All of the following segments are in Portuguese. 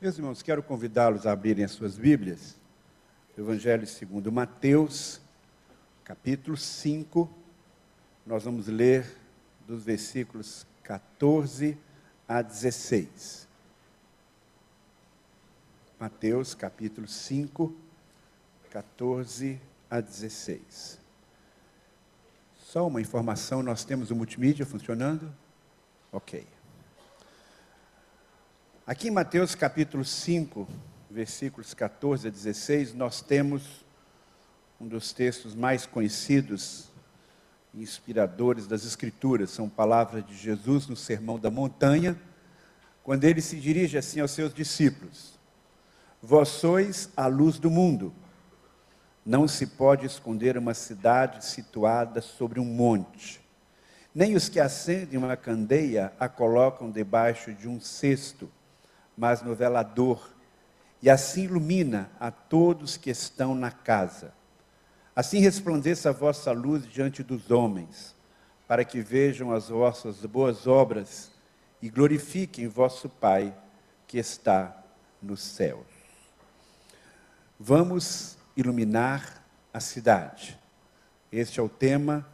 Meus irmãos, quero convidá-los a abrirem as suas Bíblias, o Evangelho segundo Mateus, capítulo 5, nós vamos ler dos versículos 14 a 16. Mateus, capítulo 5, 14 a 16. Só uma informação, nós temos o multimídia funcionando? Ok. Aqui em Mateus capítulo 5, versículos 14 a 16, nós temos um dos textos mais conhecidos e inspiradores das Escrituras. São palavras de Jesus no Sermão da Montanha, quando ele se dirige assim aos seus discípulos: Vós sois a luz do mundo. Não se pode esconder uma cidade situada sobre um monte. Nem os que acendem uma candeia a colocam debaixo de um cesto, mas no velador, e assim ilumina a todos que estão na casa. Assim resplandeça a vossa luz diante dos homens, para que vejam as vossas boas obras e glorifiquem vosso Pai que está nos céus. Vamos iluminar a cidade. Este é o tema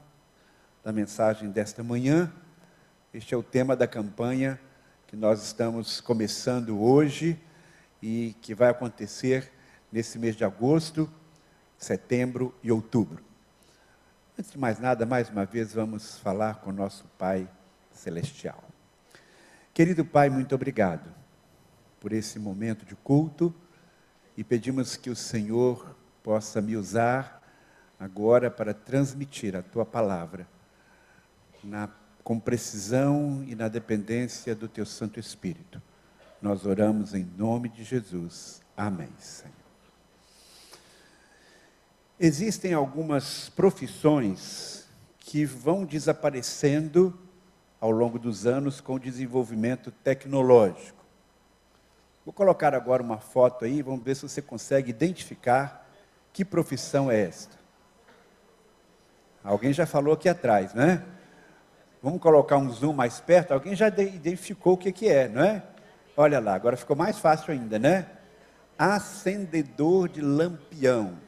da mensagem desta manhã, este é o tema da campanha que nós estamos começando hoje e que vai acontecer nesse mês de agosto, setembro e outubro. Antes de mais nada, mais uma vez, vamos falar com o nosso Pai Celestial. Querido Pai, muito obrigado por esse momento de culto e pedimos que o Senhor possa me usar agora para transmitir a Tua palavra com precisão e na dependência do Teu Santo Espírito. Nós oramos em nome de Jesus. Amém, Senhor. Existem algumas profissões que vão desaparecendo ao longo dos anos com o desenvolvimento tecnológico. Vou colocar agora uma foto aí, vamos ver se você consegue identificar que profissão é esta. Alguém já falou aqui atrás, né? Vamos colocar um zoom mais perto, alguém já identificou o que é, não é? Olha lá, agora ficou mais fácil ainda, né? Acendedor de lampião.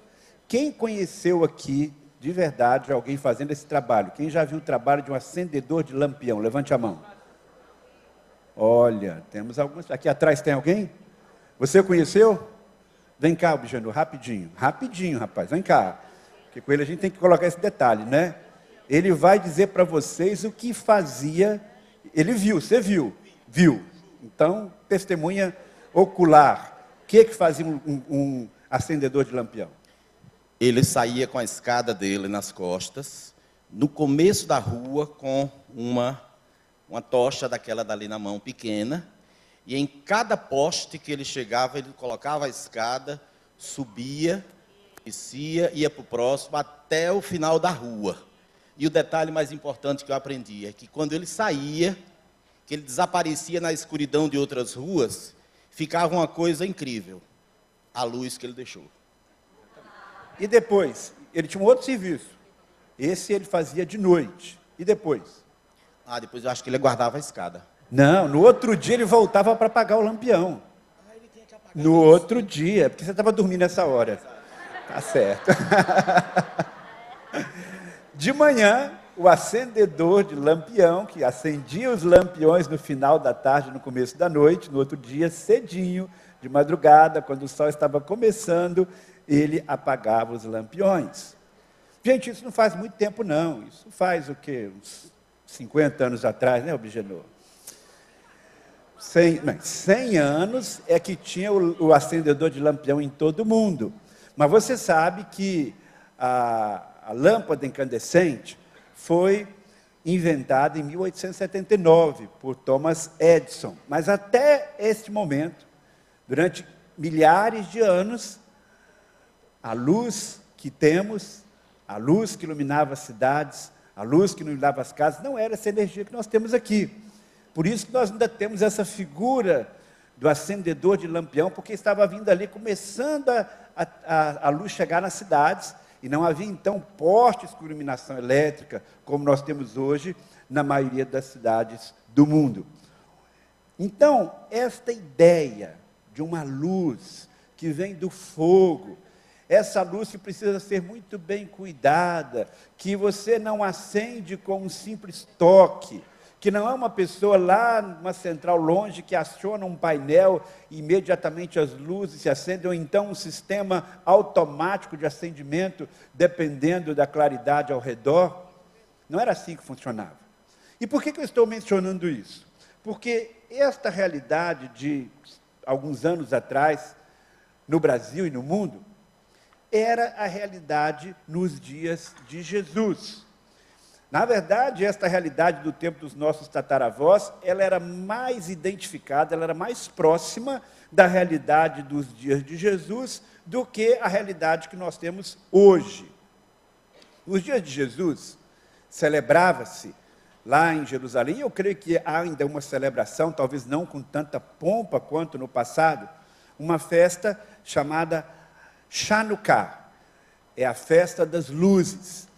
Quem conheceu aqui, de verdade, alguém fazendo esse trabalho? Quem já viu o trabalho de um acendedor de lampião? Levante a mão. Olha, temos alguns. Aqui atrás tem alguém? Você conheceu? Vem cá, Bijanor, rapidinho. Rapidinho, rapaz, vem cá. Porque com ele a gente tem que colocar esse detalhe, né? Ele vai dizer para vocês o que fazia. Ele viu, você viu? Viu. Então, testemunha ocular. O que fazia um acendedor de lampião? Ele saía com a escada dele nas costas, no começo da rua, com uma tocha daquela dali na mão, pequena, e em cada poste que ele chegava, ele colocava a escada, subia, descia, ia para o próximo, até o final da rua. E o detalhe mais importante que eu aprendi é que quando ele saía, que ele desaparecia na escuridão de outras ruas, ficava uma coisa incrível, a luz que ele deixou. E depois, ele tinha um outro serviço. Esse ele fazia de noite. E depois? Depois eu acho que ele guardava a escada. Não, no outro dia ele voltava para apagar o lampião. Ele tinha que apagar no outro dia, porque você estava dormindo nessa hora. Tá certo. De manhã, o acendedor de lampião, que acendia os lampiões no final da tarde, no começo da noite, no outro dia, cedinho, de madrugada, quando o sol estava começando, ele apagava os lampiões. Gente, isso não faz muito tempo, não. Isso faz o quê? Uns 50 anos atrás, né, Bijanor? 100 anos é que tinha o acendedor de lampião em todo o mundo. Mas você sabe que a lâmpada incandescente foi inventada em 1879 por Thomas Edison. Mas até este momento, durante milhares de anos, a luz que temos, a luz que iluminava as cidades, a luz que iluminava as casas, não era essa energia que nós temos aqui. Por isso que nós ainda temos essa figura do acendedor de lampião, porque estava vindo ali, começando a luz chegar nas cidades, e não havia então postes com iluminação elétrica, como nós temos hoje na maioria das cidades do mundo. Então, esta ideia de uma luz que vem do fogo. Essa luz que precisa ser muito bem cuidada, que você não acende com um simples toque, que não é uma pessoa lá numa central longe que aciona um painel e imediatamente as luzes se acendem, ou então um sistema automático de acendimento, dependendo da claridade ao redor. Não era assim que funcionava. E por que eu estou mencionando isso? Porque esta realidade de alguns anos atrás, no Brasil e no mundo, era a realidade nos dias de Jesus. Na verdade, esta realidade do tempo dos nossos tataravós, ela era mais identificada, ela era mais próxima da realidade dos dias de Jesus do que a realidade que nós temos hoje. Nos dias de Jesus, celebrava-se lá em Jerusalém, eu creio que há ainda uma celebração, talvez não com tanta pompa quanto no passado, uma festa chamada Chanukah, é a festa das luzes.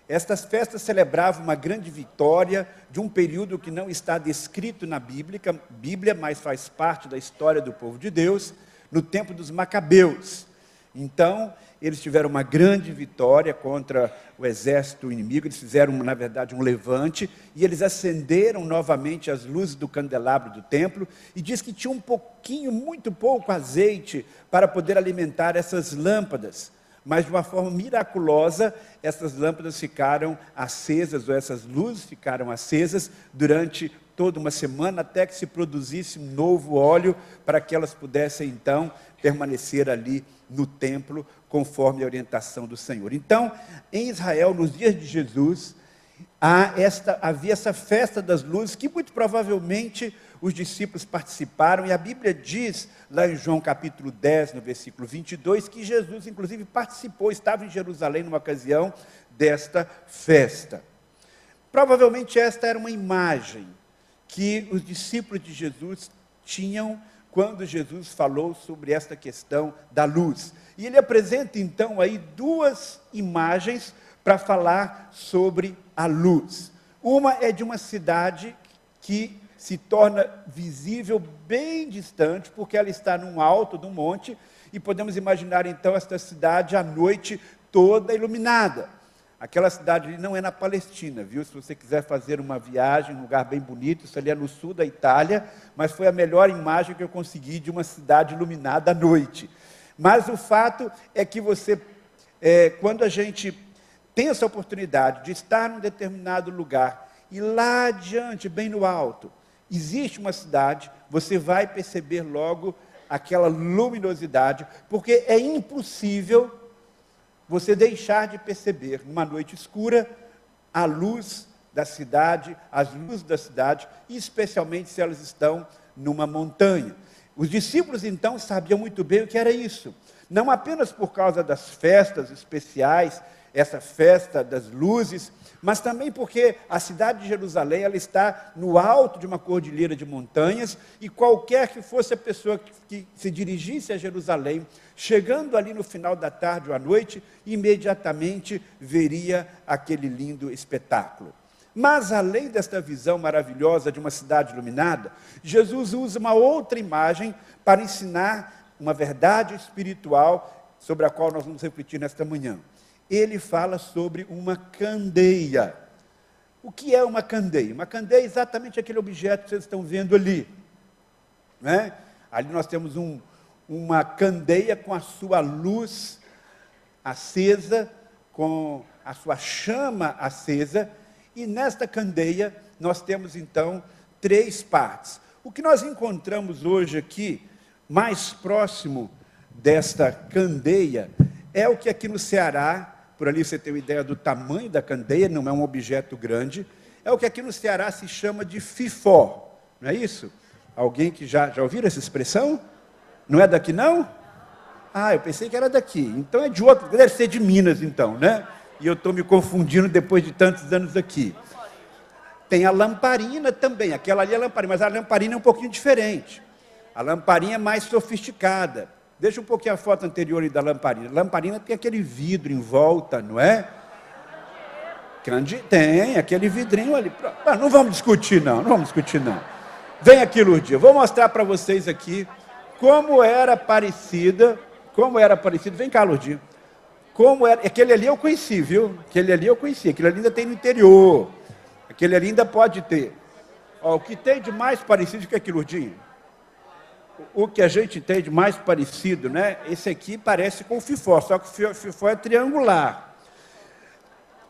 Estas festas celebravam uma grande vitória de um período que não está descrito na Bíblia, mas faz parte da história do povo de Deus, no tempo dos Macabeus. Então, eles tiveram uma grande vitória contra o exército inimigo, eles fizeram, na verdade, um levante, e eles acenderam novamente as luzes do candelabro do templo, e diz que tinha um pouquinho, muito pouco azeite, para poder alimentar essas lâmpadas. Mas, de uma forma miraculosa, essas lâmpadas ficaram acesas, ou essas luzes ficaram acesas, durante toda uma semana, até que se produzisse um novo óleo, para que elas pudessem, então, permanecer ali no templo, conforme a orientação do Senhor. Então, em Israel, nos dias de Jesus, havia essa festa das luzes, que muito provavelmente os discípulos participaram, e a Bíblia diz, lá em João capítulo 10, no versículo 22, que Jesus, inclusive, participou, estava em Jerusalém numa ocasião desta festa. Provavelmente esta era uma imagem que os discípulos de Jesus tinham quando Jesus falou sobre esta questão da luz. E ele apresenta, então, aí duas imagens para falar sobre a luz. Uma é de uma cidade que se torna visível bem distante, porque ela está num alto de um monte, e podemos imaginar, então, esta cidade à noite toda iluminada. Aquela cidade ali não é na Palestina, viu? Se você quiser fazer uma viagem, um lugar bem bonito, isso ali é no sul da Itália, mas foi a melhor imagem que eu consegui de uma cidade iluminada à noite. Mas o fato é que quando a gente tem essa oportunidade de estar num determinado lugar, e lá adiante, bem no alto, existe uma cidade, você vai perceber logo aquela luminosidade, porque é impossível você deixar de perceber, numa noite escura, a luz da cidade, as luzes da cidade, e especialmente se elas estão numa montanha. Os discípulos, então, sabiam muito bem o que era isso. Não apenas por causa das festas especiais, essa festa das luzes, mas também porque a cidade de Jerusalém, ela está no alto de uma cordilheira de montanhas, e qualquer que fosse a pessoa que se dirigisse a Jerusalém, chegando ali no final da tarde ou à noite, imediatamente veria aquele lindo espetáculo. Mas, além desta visão maravilhosa de uma cidade iluminada, Jesus usa uma outra imagem para ensinar uma verdade espiritual sobre a qual nós vamos refletir nesta manhã. Ele fala sobre uma candeia. O que é uma candeia? Uma candeia é exatamente aquele objeto que vocês estão vendo ali. Né? Ali nós temos uma candeia com a sua luz acesa, com a sua chama acesa, e nesta candeia nós temos então 3 partes. O que nós encontramos hoje aqui, mais próximo desta candeia, é o que aqui no Ceará, por ali você tem uma ideia do tamanho da candeia, não é um objeto grande, é o que aqui no Ceará se chama de fifó, não é isso? Alguém que já ouviram essa expressão? Não é daqui não? Ah, eu pensei que era daqui, então é de outro, deve ser de Minas então, né? E eu estou me confundindo depois de tantos anos aqui. Tem a lamparina também, aquela ali é a lamparina, mas a lamparina é um pouquinho diferente. A lamparina é mais sofisticada. Deixa um pouquinho a foto anterior aí da lamparina. A lamparina tem aquele vidro em volta, não é? Tem, aquele vidrinho ali. Não vamos discutir não. Vem aqui, Lourdes. Eu vou mostrar para vocês aqui como era parecida, vem cá, Lourdinha, como era, aquele ali eu conheci, viu? Aquele ali ainda tem no interior, aquele ali ainda pode ter. Ó, o que tem de mais parecido que aquilo, Lourdinha? O que a gente tem de mais parecido, né? Esse aqui parece com o FIFO, só que o FIFO é triangular.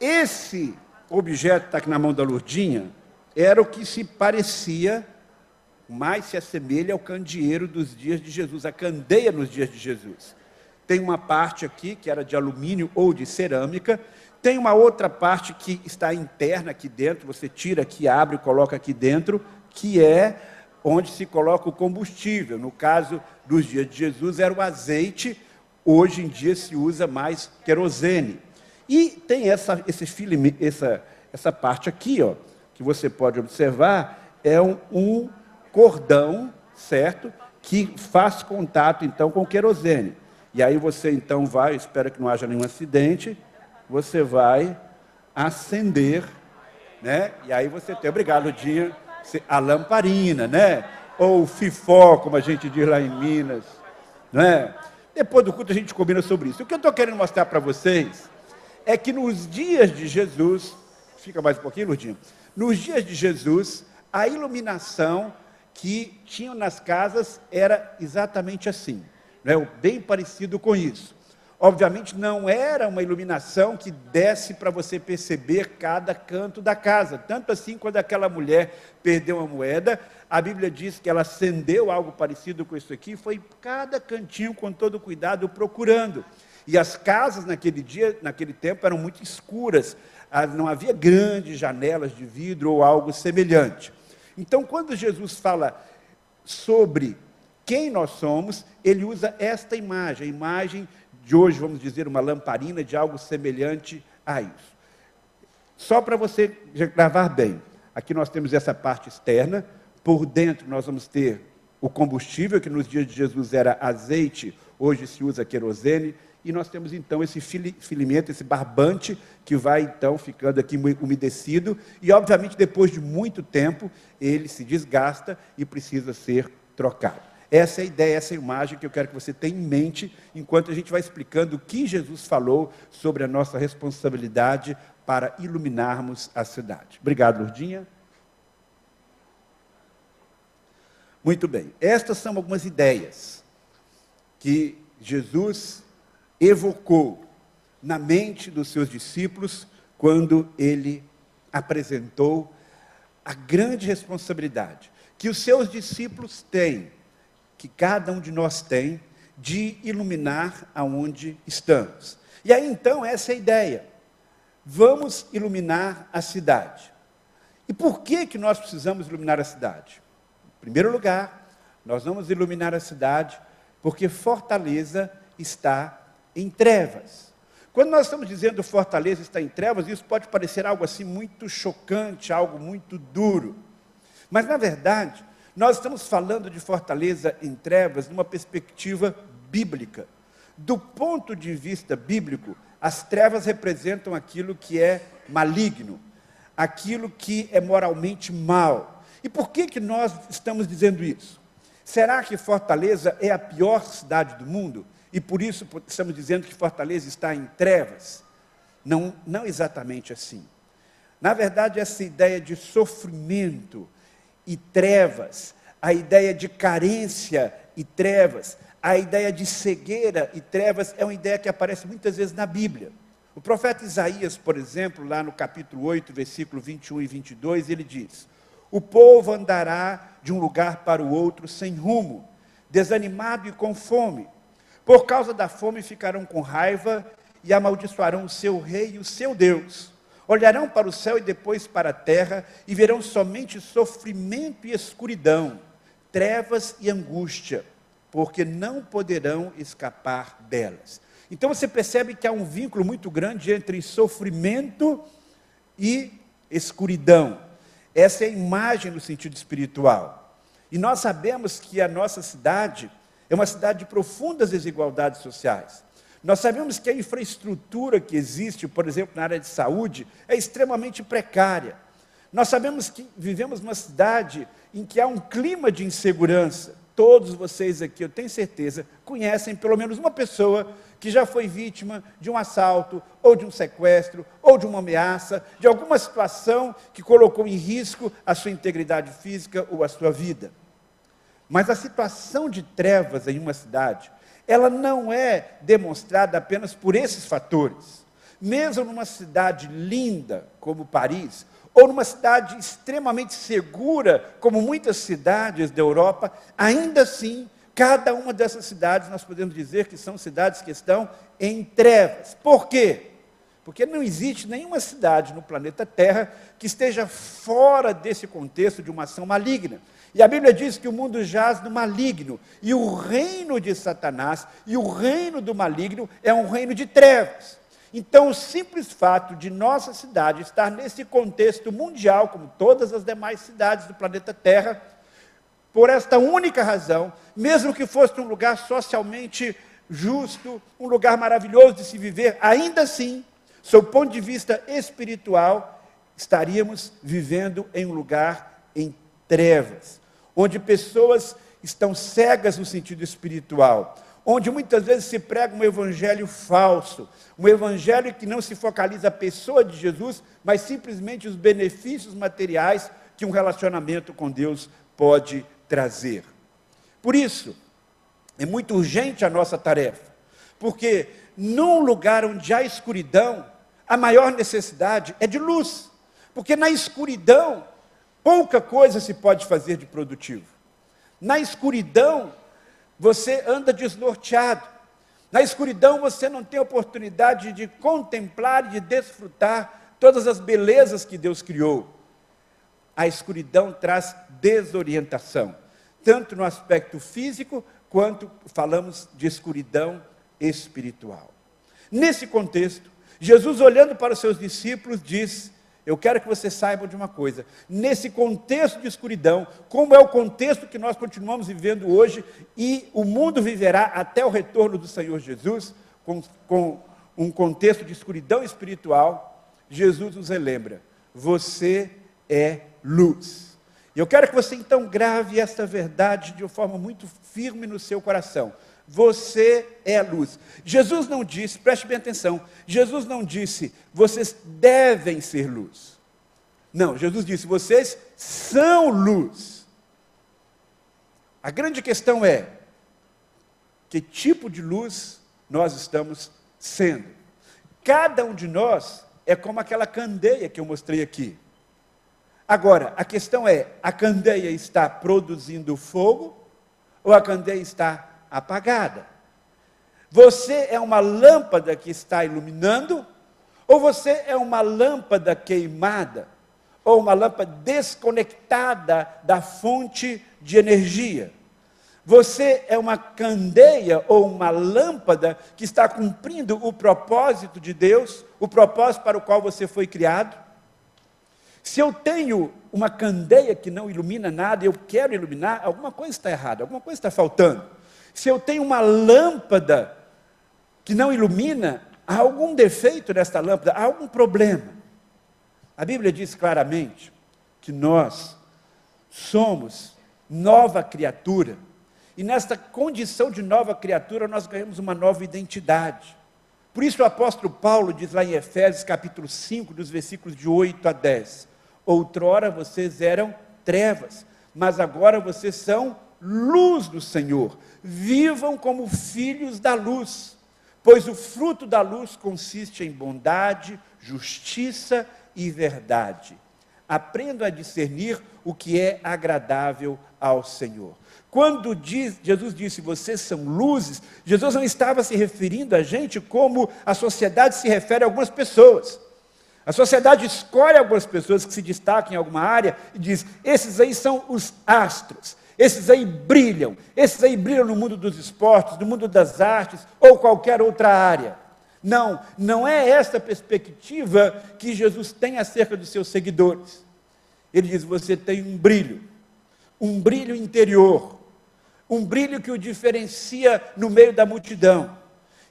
Esse objeto que está aqui na mão da Lourdinha era o que se parecia, mais se assemelha ao candeeiro dos dias de Jesus, a candeia nos dias de Jesus. Tem uma parte aqui que era de alumínio ou de cerâmica, tem uma outra parte que está interna aqui dentro, você tira aqui, abre e coloca aqui dentro, que é onde se coloca o combustível. No caso dos dias de Jesus era o azeite, hoje em dia se usa mais querosene. E tem essa parte aqui, ó, que você pode observar, é um cordão, certo? Que faz contato, então, com o querosene. E aí você, então, vai, espero que não haja nenhum acidente, você vai acender, né? E aí você tem, obrigado, Dinha, a lamparina, né? Ou o fifó, como a gente diz lá em Minas, né? Depois do culto a gente combina sobre isso. O que eu estou querendo mostrar para vocês é que nos dias de Jesus, fica mais um pouquinho, Lourdinha, nos dias de Jesus, a iluminação que tinham nas casas era exatamente assim, né? Bem parecido com isso. Obviamente não era uma iluminação que desse para você perceber cada canto da casa. Tanto assim, quando aquela mulher perdeu uma moeda, a Bíblia diz que ela acendeu algo parecido com isso aqui, foi cada cantinho com todo cuidado procurando. E as casas naquele tempo, eram muito escuras, não havia grandes janelas de vidro ou algo semelhante. Então, quando Jesus fala sobre quem nós somos, ele usa esta imagem, a imagem de hoje, vamos dizer, uma lamparina, de algo semelhante a isso. Só para você gravar bem, aqui nós temos essa parte externa, por dentro nós vamos ter o combustível, que nos dias de Jesus era azeite, hoje se usa querosene, e nós temos então esse filamento, esse barbante, que vai então ficando aqui umedecido, e obviamente depois de muito tempo, ele se desgasta e precisa ser trocado. Essa é a ideia, essa é a imagem que eu quero que você tenha em mente, enquanto a gente vai explicando o que Jesus falou sobre a nossa responsabilidade para iluminarmos a cidade. Obrigado, Lourdinha. Muito bem, estas são algumas ideias que Jesus evocou na mente dos seus discípulos quando ele apresentou a grande responsabilidade que os seus discípulos têm, que cada um de nós tem, de iluminar aonde estamos. E aí, então, essa é a ideia. Vamos iluminar a cidade. E por que nós precisamos iluminar a cidade? Em primeiro lugar, nós vamos iluminar a cidade porque Fortaleza está em trevas. Quando nós estamos dizendo Fortaleza está em trevas, isso pode parecer algo assim muito chocante, algo muito duro. Mas, na verdade, nós estamos falando de Fortaleza em trevas numa perspectiva bíblica. Do ponto de vista bíblico, as trevas representam aquilo que é maligno, aquilo que é moralmente mal. E por que nós estamos dizendo isso? Será que Fortaleza é a pior cidade do mundo? E por isso estamos dizendo que Fortaleza está em trevas? Não exatamente assim. Na verdade, essa ideia de sofrimento e trevas, a ideia de carência e trevas, a ideia de cegueira e trevas é uma ideia que aparece muitas vezes na Bíblia. O profeta Isaías, por exemplo, lá no capítulo 8, versículo 21 e 22, ele diz: o povo andará de um lugar para o outro sem rumo, desanimado e com fome. Por causa da fome ficarão com raiva e amaldiçoarão o seu rei e o seu Deus. Olharão para o céu e depois para a terra e verão somente sofrimento e escuridão, trevas e angústia, porque não poderão escapar delas. Então você percebe que há um vínculo muito grande entre sofrimento e escuridão. Essa é a imagem no sentido espiritual. E nós sabemos que a nossa cidade é uma cidade de profundas desigualdades sociais. Nós sabemos que a infraestrutura que existe, por exemplo, na área de saúde, é extremamente precária. Nós sabemos que vivemos numa cidade em que há um clima de insegurança. todos vocês aqui, eu tenho certeza, conhecem pelo menos uma pessoa que já foi vítima de um assalto, ou de um sequestro, ou de uma ameaça, de alguma situação que colocou em risco a sua integridade física ou a sua vida. Mas a situação de trevas em uma cidade, ela não é demonstrada apenas por esses fatores. Mesmo numa cidade linda como Paris, ou numa cidade extremamente segura, como muitas cidades da Europa, ainda assim, cada uma dessas cidades, nós podemos dizer que são cidades que estão em trevas. Por quê? Porque não existe nenhuma cidade no planeta Terra que esteja fora desse contexto de uma ação maligna. E a Bíblia diz que o mundo jaz no maligno, e o reino de Satanás, e o reino do maligno é um reino de trevas. Então, o simples fato de nossa cidade estar nesse contexto mundial, como todas as demais cidades do planeta Terra, por esta única razão, mesmo que fosse um lugar socialmente justo, um lugar maravilhoso de se viver, ainda assim, sob o ponto de vista espiritual, estaríamos vivendo em um lugar em trevas, onde pessoas estão cegas no sentido espiritual, onde muitas vezes se prega um evangelho falso, um evangelho que não se focaliza a pessoa de Jesus, mas simplesmente os benefícios materiais que um relacionamento com Deus pode trazer. Por isso, é muito urgente a nossa tarefa, porque num lugar onde há escuridão, a maior necessidade é de luz, porque na escuridão, pouca coisa se pode fazer de produtivo. Na escuridão, você anda desnorteado. Na escuridão você não tem oportunidade de contemplar e de desfrutar todas as belezas que Deus criou. A escuridão traz desorientação, tanto no aspecto físico, quanto falamos de escuridão espiritual. Nesse contexto, Jesus, olhando para os seus discípulos, diz: eu quero que vocês saibam de uma coisa, nesse contexto de escuridão, como é o contexto que nós continuamos vivendo hoje, e o mundo viverá até o retorno do Senhor Jesus, com um contexto de escuridão espiritual, Jesus nos relembra: você é luz. E eu quero que você então grave esta verdade de uma forma muito firme no seu coração. Você é a luz. Jesus não disse, preste bem atenção, Jesus não disse, vocês devem ser luz. Não, Jesus disse, vocês são luz. A grande questão é, que tipo de luz nós estamos sendo? Cada um de nós é como aquela candeia que eu mostrei aqui. Agora, a questão é, a candeia está produzindo fogo, ou a candeia está apagada? Você é uma lâmpada que está iluminando, ou você é uma lâmpada queimada, ou uma lâmpada desconectada da fonte de energia? Você é uma candeia ou uma lâmpada que está cumprindo o propósito de Deus, o propósito para o qual você foi criado? Se eu tenho uma candeia que não ilumina nada, eu quero iluminar, alguma coisa está errada, alguma coisa está faltando. Se eu tenho uma lâmpada que não ilumina, há algum defeito nesta lâmpada, há algum problema. A Bíblia diz claramente que nós somos nova criatura, e nesta condição de nova criatura nós ganhamos uma nova identidade. Por isso o apóstolo Paulo diz lá em Efésios capítulo 5, dos versículos de 8 a 10, outrora vocês eram trevas, mas agora vocês são luz do Senhor. Vivam como filhos da luz, pois o fruto da luz consiste em bondade, justiça e verdade. Aprendam a discernir o que é agradável ao Senhor. Quando Jesus disse, vocês são luzes, Jesus não estava se referindo a gente como a sociedade se refere a algumas pessoas. A sociedade escolhe algumas pessoas que se destacam em alguma área e diz, esses aí são os astros. Esses aí brilham no mundo dos esportes, no mundo das artes, ou qualquer outra área. Não, não é essa perspectiva que Jesus tem acerca dos seus seguidores. Ele diz, você tem um brilho interior, um brilho que o diferencia no meio da multidão.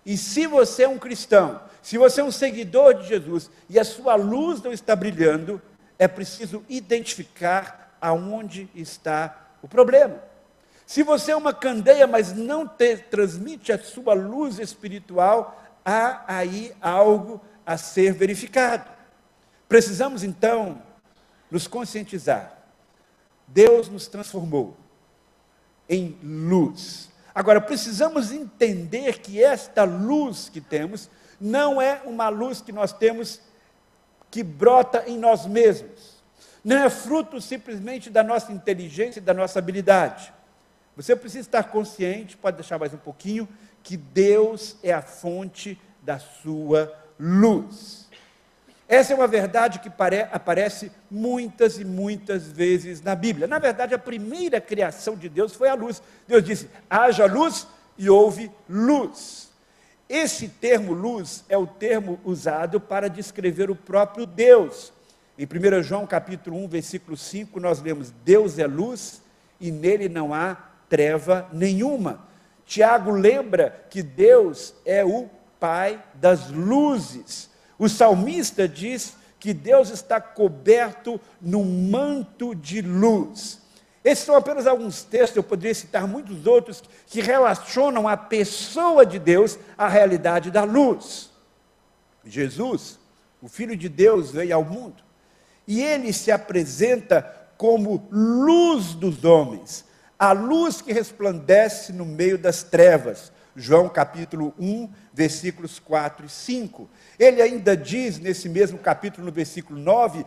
E se você é um cristão, se você é um seguidor de Jesus, e a sua luz não está brilhando, é preciso identificar aonde está o problema. Se você é uma candeia, mas não transmite a sua luz espiritual, há aí algo a ser verificado. Precisamos, então, nos conscientizar. Deus nos transformou em luz. Agora, precisamos entender que esta luz que temos não é uma luz que nós temos que brota em nós mesmos. Não é fruto simplesmente da nossa inteligência e da nossa habilidade. Você precisa estar consciente, pode deixar mais um pouquinho, que Deus é a fonte da sua luz. Essa é uma verdade que aparece muitas e muitas vezes na Bíblia. Na verdade, a primeira criação de Deus foi a luz. Deus disse, haja luz, e houve luz. Esse termo luz é o termo usado para descrever o próprio Deus. Em 1 João capítulo 1, versículo 5, nós lemos, Deus é luz e nele não há treva nenhuma. Tiago lembra que Deus é o Pai das luzes. O salmista diz que Deus está coberto num manto de luz. Esses são apenas alguns textos, eu poderia citar muitos outros, que relacionam a pessoa de Deus à realidade da luz. Jesus, o Filho de Deus, veio ao mundo, e ele se apresenta como luz dos homens, a luz que resplandece no meio das trevas. João capítulo 1, versículos 4 e 5. Ele ainda diz, nesse mesmo capítulo, no versículo 9,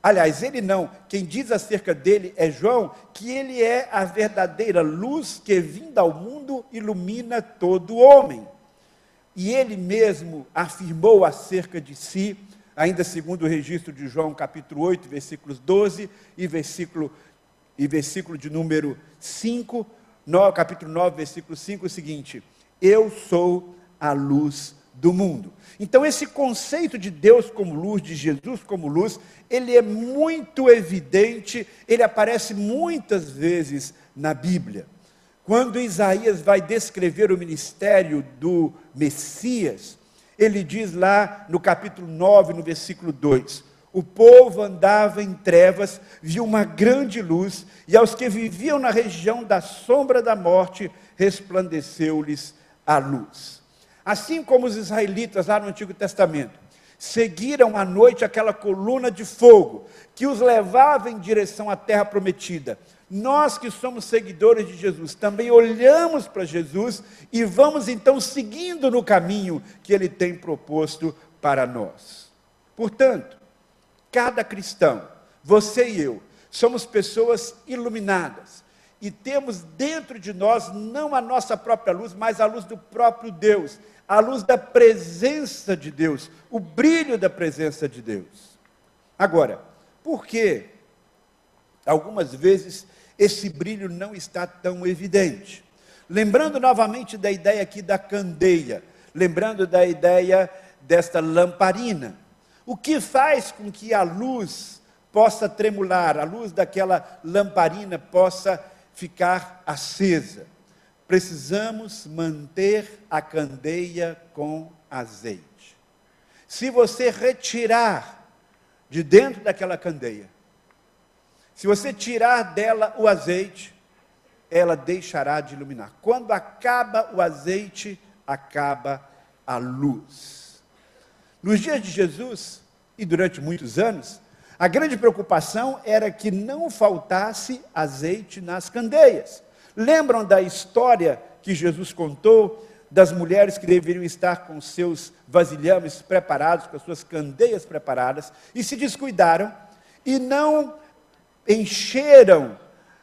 aliás, ele não, quem diz acerca dele é João, que ele é a verdadeira luz que, vinda ao mundo, ilumina todo homem. E ele mesmo afirmou acerca de si, ainda segundo o registro de João, capítulo 8, versículos 12 e versículo de número 5, capítulo 9, versículo 5, o seguinte, eu sou a luz do mundo. Então esse conceito de Deus como luz, de Jesus como luz, ele é muito evidente, ele aparece muitas vezes na Bíblia. Quando Isaías vai descrever o ministério do Messias, ele diz lá no capítulo 9, no versículo 2, o povo andava em trevas, viu uma grande luz, e aos que viviam na região da sombra da morte, resplandeceu-lhes a luz. Assim como os israelitas lá no Antigo Testamento, seguiram à noite aquela coluna de fogo, que os levava em direção à terra prometida. Nós que somos seguidores de Jesus, também olhamos para Jesus, e vamos então seguindo no caminho que Ele tem proposto para nós. Portanto, cada cristão, você e eu, somos pessoas iluminadas, e temos dentro de nós, não a nossa própria luz, mas a luz do próprio Deus, a luz da presença de Deus, o brilho da presença de Deus. Agora, por que algumas vezes esse brilho não está tão evidente? Lembrando novamente da ideia aqui da candeia, lembrando da ideia desta lamparina. O que faz com que a luz possa tremular, a luz daquela lamparina possa ficar acesa? Precisamos manter a candeia com azeite. Se você retirar de dentro daquela candeia, se você tirar dela o azeite, ela deixará de iluminar. Quando acaba o azeite, acaba a luz. Nos dias de Jesus, e durante muitos anos, a grande preocupação era que não faltasse azeite nas candeias. Lembram da história que Jesus contou das mulheres que deveriam estar com seus vasilhames preparados, com as suas candeias preparadas, e se descuidaram e não encheram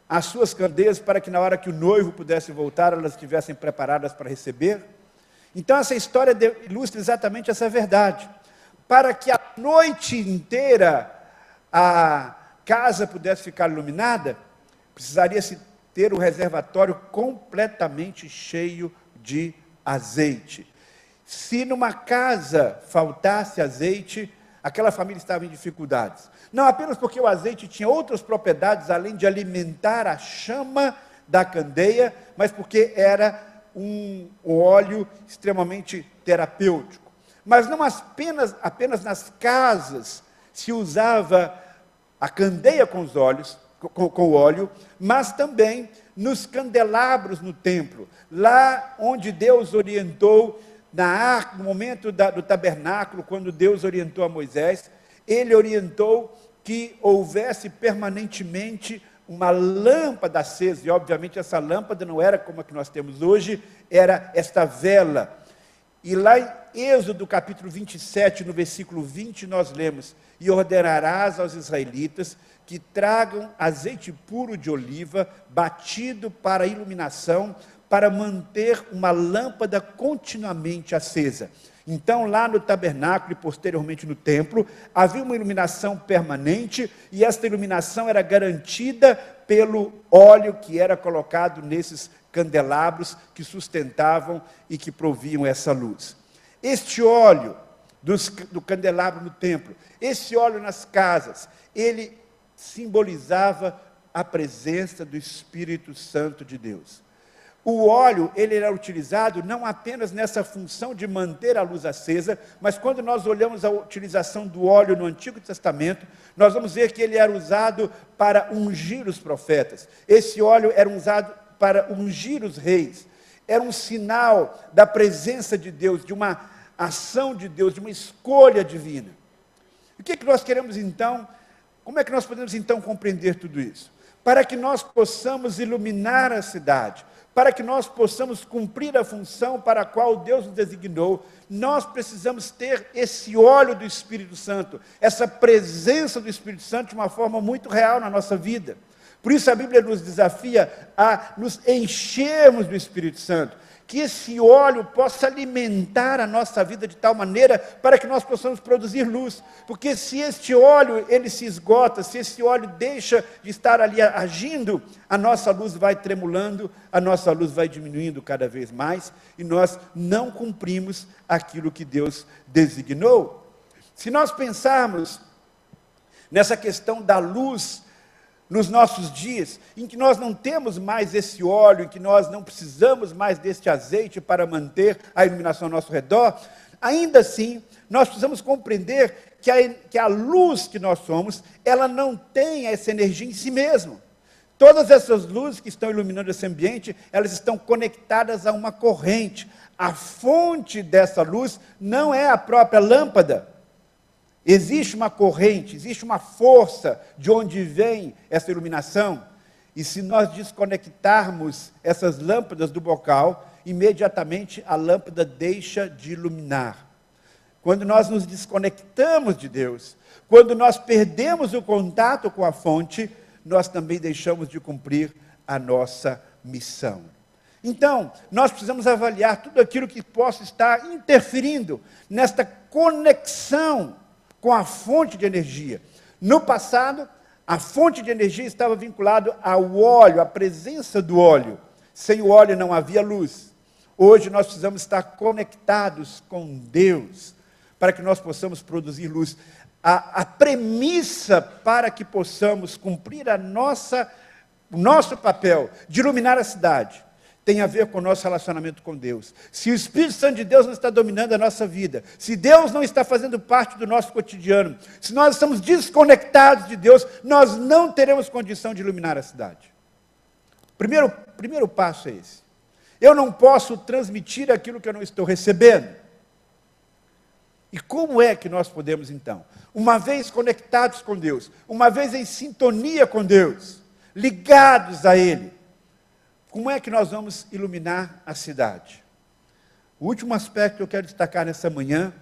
as suas candeias para que na hora que o noivo pudesse voltar, elas estivessem preparadas para receber? Então essa história ilustra exatamente essa verdade. Para que a noite inteira a casa pudesse ficar iluminada, precisaria-se ter o reservatório completamente cheio de azeite. Se numa casa faltasse azeite, aquela família estava em dificuldades. Não apenas porque o azeite tinha outras propriedades, além de alimentar a chama da candeia, mas porque era um óleo extremamente terapêutico. Mas não apenas nas casas se usava a candeia com o óleo, mas também nos candelabros no templo, lá onde Deus orientou na arca, no momento do tabernáculo, quando Deus orientou a Moisés, ele orientou que houvesse permanentemente uma lâmpada acesa, e obviamente essa lâmpada não era como a que nós temos hoje, era esta vela. E lá em Êxodo capítulo 27, no versículo 20, nós lemos: e ordenarás aos israelitas que tragam azeite puro de oliva, batido para iluminação, para manter uma lâmpada continuamente acesa. Então, lá no tabernáculo e posteriormente no templo, havia uma iluminação permanente, e esta iluminação era garantida pelo óleo que era colocado nesses candelabros que sustentavam e que proviam essa luz. Este óleo do candelabro no templo, esse óleo nas casas, ele simbolizava a presença do Espírito Santo de Deus. O óleo, ele era utilizado não apenas nessa função de manter a luz acesa, mas quando nós olhamos a utilização do óleo no Antigo Testamento, nós vamos ver que ele era usado para ungir os profetas. Esse óleo era usado para ungir os reis. Era um sinal da presença de Deus, de uma ação de Deus, de uma escolha divina. O que nós queremos então? Como é que nós podemos então compreender tudo isso? Para que nós possamos iluminar a cidade, para que nós possamos cumprir a função para a qual Deus nos designou, nós precisamos ter esse óleo do Espírito Santo, essa presença do Espírito Santo de uma forma muito real na nossa vida. Por isso a Bíblia nos desafia a nos enchermos do Espírito Santo, que esse óleo possa alimentar a nossa vida de tal maneira para que nós possamos produzir luz. Porque se este óleo ele se esgota, se esse óleo deixa de estar ali agindo, a nossa luz vai tremulando, a nossa luz vai diminuindo cada vez mais, e nós não cumprimos aquilo que Deus designou. Se nós pensarmos nessa questão da luz nos nossos dias, em que nós não temos mais esse óleo, em que nós não precisamos mais deste azeite para manter a iluminação ao nosso redor, ainda assim, nós precisamos compreender que a luz que nós somos, ela não tem essa energia em si mesma. Todas essas luzes que estão iluminando esse ambiente, elas estão conectadas a uma corrente. A fonte dessa luz não é a própria lâmpada. Existe uma corrente, existe uma força de onde vem essa iluminação, e se nós desconectarmos essas lâmpadas do bocal, imediatamente a lâmpada deixa de iluminar. Quando nós nos desconectamos de Deus, quando nós perdemos o contato com a fonte, nós também deixamos de cumprir a nossa missão. Então, nós precisamos avaliar tudo aquilo que possa estar interferindo nesta conexão com a fonte de energia. No passado, a fonte de energia estava vinculada ao óleo, à presença do óleo. Sem o óleo não havia luz. Hoje nós precisamos estar conectados com Deus, para que nós possamos produzir luz. A premissa para que possamos cumprir o nosso papel de iluminar a cidade, tem a ver com o nosso relacionamento com Deus. Se o Espírito Santo de Deus não está dominando a nossa vida, se Deus não está fazendo parte do nosso cotidiano, se nós estamos desconectados de Deus, nós não teremos condição de iluminar a cidade. Primeiro passo é esse. Eu não posso transmitir aquilo que eu não estou recebendo. E como é que nós podemos então? Uma vez conectados com Deus, uma vez em sintonia com Deus, ligados a Ele, como é que nós vamos iluminar a cidade? O último aspecto que eu quero destacar nessa manhã,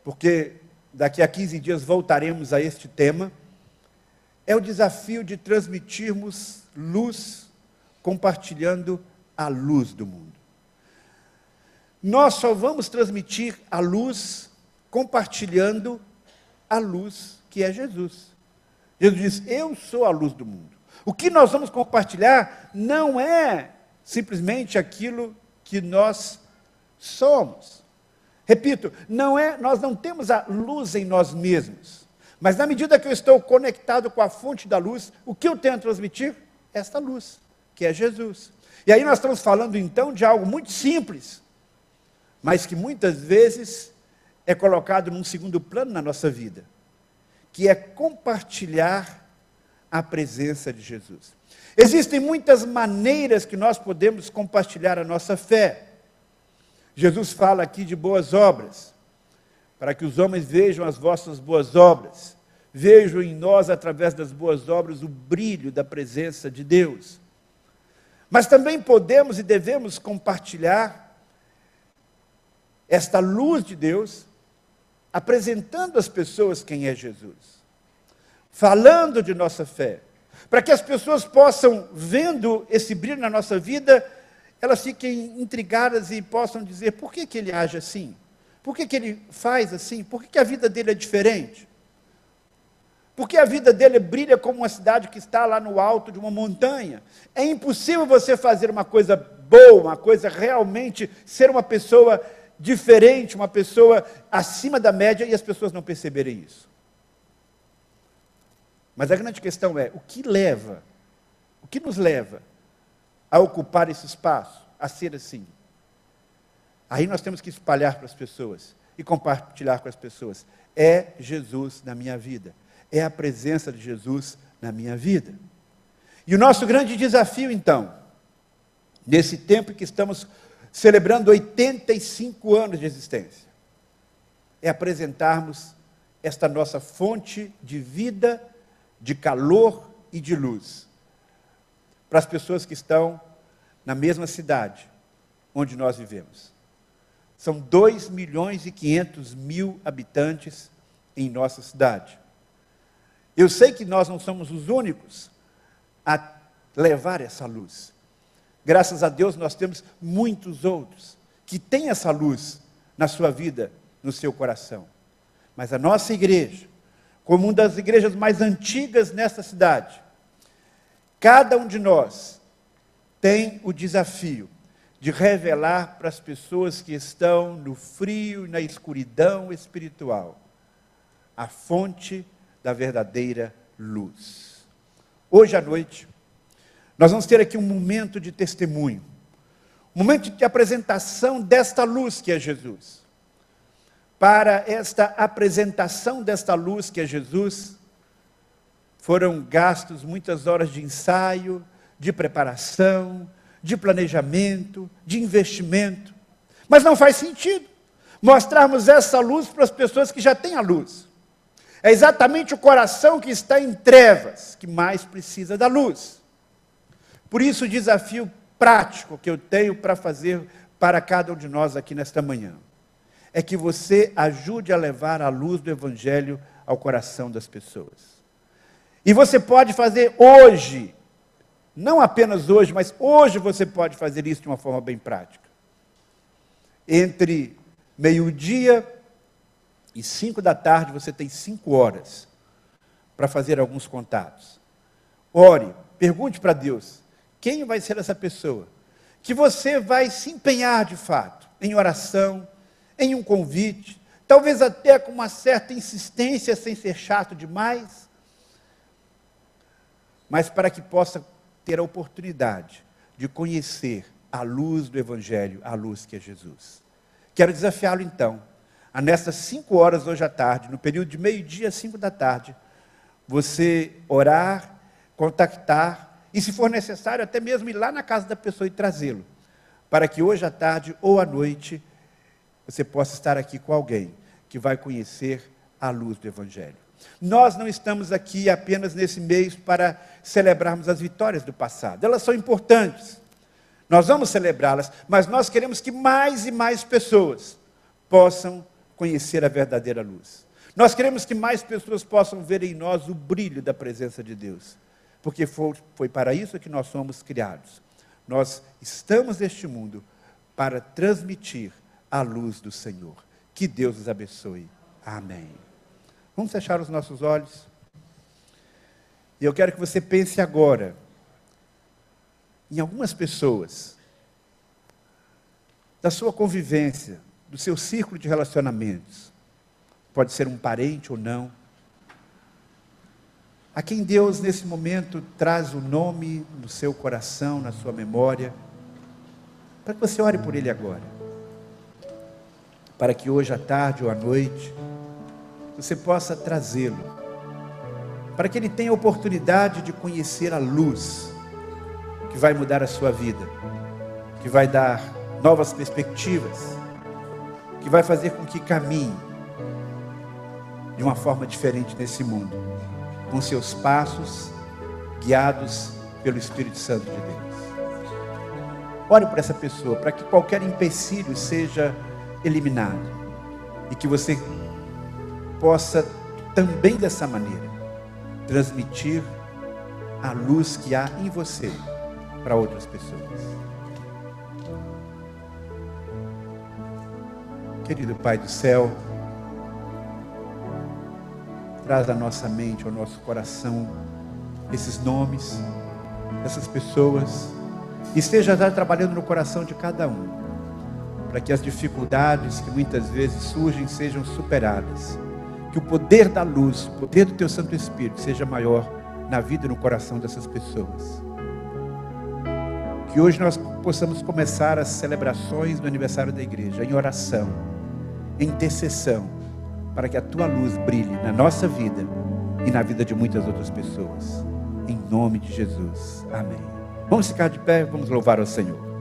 porque daqui a 15 dias voltaremos a este tema, é o desafio de transmitirmos luz, compartilhando a luz do mundo. Nós só vamos transmitir a luz compartilhando a luz que é Jesus. Jesus diz: eu sou a luz do mundo. O que nós vamos compartilhar não é simplesmente aquilo que nós somos. Repito, nós não temos a luz em nós mesmos, mas na medida que eu estou conectado com a fonte da luz, o que eu tenho a transmitir? Esta luz, que é Jesus. E aí nós estamos falando então de algo muito simples, mas que muitas vezes é colocado num segundo plano na nossa vida, que é compartilhar a presença de Jesus. Existem muitas maneiras que nós podemos compartilhar a nossa fé. Jesus fala aqui de boas obras, para que os homens vejam as vossas boas obras, vejam em nós, através das boas obras, o brilho da presença de Deus. Mas também podemos e devemos compartilhar esta luz de Deus, apresentando às pessoas quem é Jesus, falando de nossa fé, para que as pessoas possam, vendo esse brilho na nossa vida, elas fiquem intrigadas e possam dizer: por que ele age assim? Por que ele faz assim? Por que a vida dele é diferente? Por que a vida dele brilha como uma cidade que está lá no alto de uma montanha? É impossível você fazer uma coisa boa, uma coisa realmente, ser uma pessoa diferente, uma pessoa acima da média, e as pessoas não perceberem isso. Mas a grande questão é, o que nos leva a ocupar esse espaço, a ser assim? Aí nós temos que espalhar para as pessoas e compartilhar com as pessoas. É Jesus na minha vida. É a presença de Jesus na minha vida. E o nosso grande desafio, então, nesse tempo que estamos celebrando 85 anos de existência, é apresentarmos esta nossa fonte de vida, de calor e de luz para as pessoas que estão na mesma cidade onde nós vivemos. São 2.500.000 habitantes em nossa cidade. Eu sei que nós não somos os únicos a levar essa luz. Graças a Deus nós temos muitos outros que têm essa luz na sua vida, no seu coração. Mas a nossa igreja, como uma das igrejas mais antigas nessa cidade, cada um de nós tem o desafio de revelar para as pessoas que estão no frio e na escuridão espiritual a fonte da verdadeira luz. Hoje à noite, nós vamos ter aqui um momento de testemunho, um momento de apresentação desta luz que é Jesus. Para esta apresentação desta luz que é Jesus, foram gastos muitas horas de ensaio, de preparação, de planejamento, de investimento. Mas não faz sentido mostrarmos essa luz para as pessoas que já têm a luz. É exatamente o coração que está em trevas que mais precisa da luz. Por isso o desafio prático que eu tenho para fazer para cada um de nós aqui nesta manhã é que você ajude a levar a luz do Evangelho ao coração das pessoas. E você pode fazer hoje, não apenas hoje, mas hoje você pode fazer isso de uma forma bem prática. Entre meio-dia e 5 da tarde, você tem 5 horas para fazer alguns contatos. Ore, pergunte para Deus, quem vai ser essa pessoa que você vai se empenhar de fato, em oração, em um convite, talvez até com uma certa insistência, sem ser chato demais, mas para que possa ter a oportunidade de conhecer a luz do Evangelho, a luz que é Jesus. Quero desafiá-lo então, a nessas 5 horas hoje à tarde, no período de meio-dia a 5 da tarde, você orar, contactar, e se for necessário, até mesmo ir lá na casa da pessoa e trazê-lo, para que hoje à tarde ou à noite, você possa estar aqui com alguém que vai conhecer a luz do Evangelho. Nós não estamos aqui apenas nesse mês para celebrarmos as vitórias do passado. Elas são importantes. Nós vamos celebrá-las, mas nós queremos que mais e mais pessoas possam conhecer a verdadeira luz. Nós queremos que mais pessoas possam ver em nós o brilho da presença de Deus. Porque foi para isso que nós somos criados. Nós estamos neste mundo para transmitir a luz do Senhor. Que Deus os abençoe. Amém. Vamos fechar os nossos olhos. E eu quero que você pense agora em algumas pessoas da sua convivência, do seu círculo de relacionamentos. Pode ser um parente ou não. A quem Deus, nesse momento, traz o nome no seu coração, na sua memória, para que você ore por ele agora. Para que hoje à tarde ou à noite, você possa trazê-lo, para que ele tenha a oportunidade de conhecer a luz que vai mudar a sua vida, que vai dar novas perspectivas, que vai fazer com que caminhe de uma forma diferente nesse mundo, com seus passos guiados pelo Espírito Santo de Deus. Ore por essa pessoa, para que qualquer empecilho seja eliminado e que você possa também dessa maneira transmitir a luz que há em você para outras pessoas. Querido Pai do céu, traz à nossa mente, ao nosso coração, esses nomes, essas pessoas, e esteja já trabalhando no coração de cada um, para que as dificuldades que muitas vezes surgem sejam superadas, que o poder da luz, o poder do Teu Santo Espírito seja maior na vida e no coração dessas pessoas. Que hoje nós possamos começar as celebrações do aniversário da igreja em oração, em intercessão, para que a Tua luz brilhe na nossa vida e na vida de muitas outras pessoas. Em nome de Jesus. Amém. Vamos ficar de pé, vamos louvar ao Senhor.